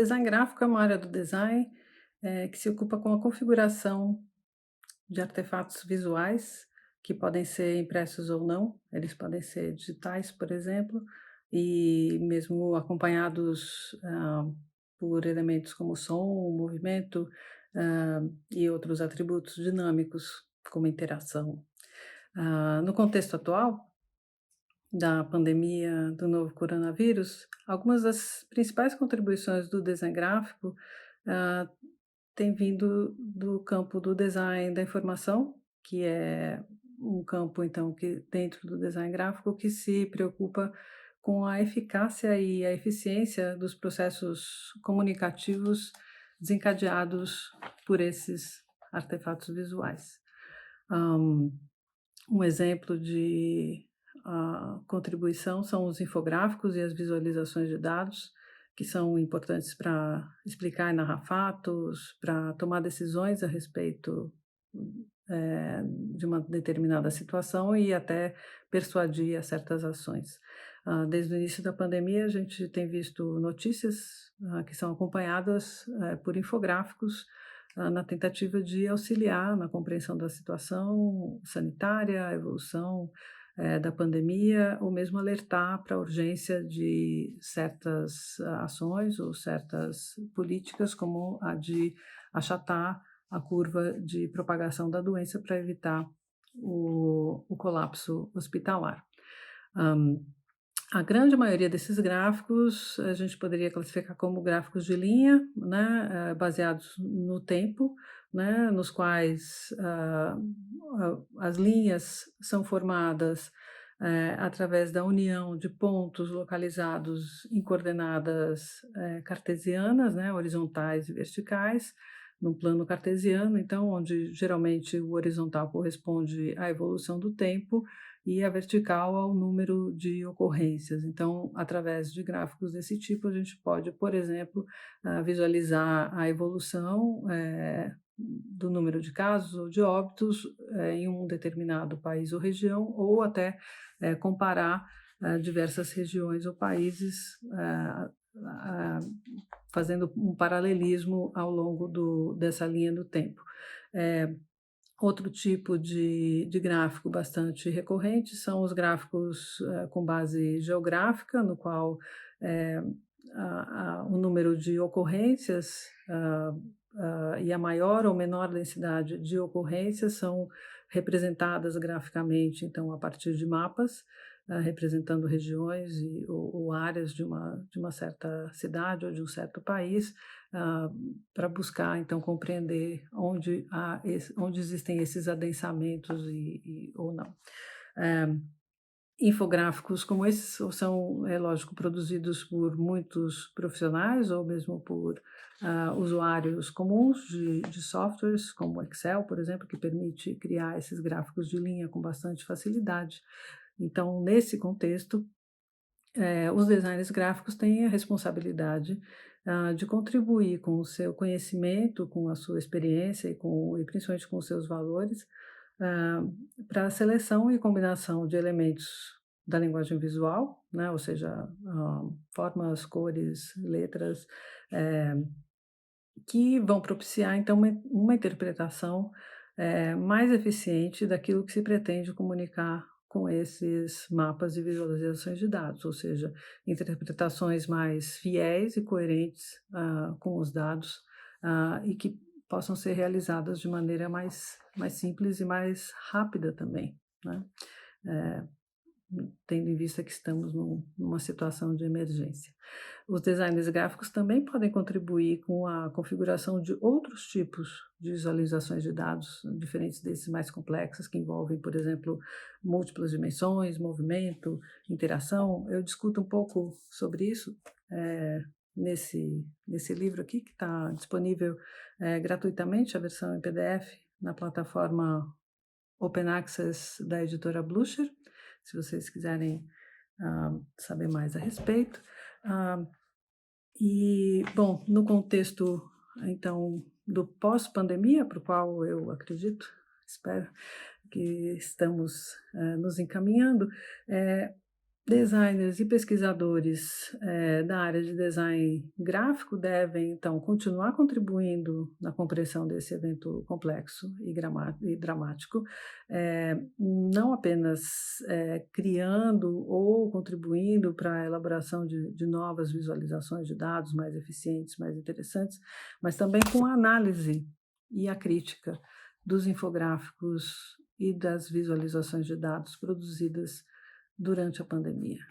design gráfico é uma área do design, que se ocupa com a configuração de artefatos visuais, que podem ser impressos ou não, eles podem ser digitais, por exemplo, e mesmo acompanhados, por elementos como som, movimento, e outros atributos dinâmicos, como interação. No contexto atual da pandemia do novo coronavírus, algumas das principais contribuições do design gráfico, ah, têm vindo do campo do design da informação, que é um campo, então, que dentro do design gráfico que se preocupa com a eficácia e a eficiência dos processos comunicativos desencadeados por esses artefatos visuais. Hã, um exemplo de contribuição são os infográficos e as visualizações de dados, que são importantes para explicar e narrar fatos, para tomar decisões a respeito de uma determinada situação e até persuadir a certas ações. Desde o início da pandemia, a gente tem visto notícias que são acompanhadas por infográficos na tentativa de auxiliar na compreensão da situação sanitária, a evolução da pandemia, ou mesmo alertar para a urgência de certas ações ou certas políticas, como a de achatar a curva de propagação da doença para evitar o colapso hospitalar. Hum, a grande maioria desses gráficos a gente poderia classificar como gráficos de linha, né, baseados no tempo, né, nos quais as linhas são formadas através da união de pontos localizados em coordenadas cartesianas, né, horizontais e verticais, no plano cartesiano, então, onde geralmente o horizontal corresponde à evolução do tempo e a vertical ao número de ocorrências. Então, através de gráficos desse tipo, a gente pode, por exemplo, visualizar a evolução do número de casos ou de óbitos em um determinado país ou região, ou até comparar diversas regiões ou países, fazendo um paralelismo ao longo dessa linha do tempo. Outro tipo de gráfico bastante recorrente são os gráficos com base geográfica, no qual o número de ocorrências e a maior ou menor densidade de ocorrências são representadas graficamente, então, a partir de mapas, representando regiões ou áreas de uma certa cidade ou de um certo país, para buscar, então, compreender onde existem esses adensamentos ou não. Infográficos como esses são, é lógico, produzidos por muitos profissionais ou mesmo por usuários comuns de softwares, como Excel, por exemplo, que permite criar esses gráficos de linha com bastante facilidade. Então, nesse contexto, os designers gráficos têm a responsabilidade de contribuir com o seu conhecimento, com a sua experiência e principalmente com os seus valores, para a seleção e combinação de elementos da linguagem visual, né, ou seja, formas, cores, letras, eh, que vão propiciar então uma interpretação mais eficiente daquilo que se pretende comunicar com esses mapas e visualizações de dados, ou seja, interpretações mais fiéis e coerentes com os dados e que possam ser realizadas de maneira mais simples e mais rápida também, né? Eh, Tendo em vista que estamos numa situação de emergência. Os designers gráficos também podem contribuir com a configuração de outros tipos de visualizações de dados, diferentes desses mais complexos, que envolvem, por exemplo, múltiplas dimensões, movimento, interação. Eu discuto um pouco sobre isso nesse livro aqui, que está disponível gratuitamente, a versão em PDF, na plataforma Open Access da editora Blucher, se vocês quiserem saber mais a respeito. Ah, bom, no contexto, então, do pós-pandemia, para o qual eu acredito, espero que estamos nos encaminhando, Designers e pesquisadores, da área de design gráfico devem, então, continuar contribuindo na compreensão desse evento complexo e dramático, não apenas, criando ou contribuindo para a elaboração de novas visualizações de dados mais eficientes, mais interessantes, mas também com a análise e a crítica dos infográficos e das visualizações de dados produzidas durante a pandemia.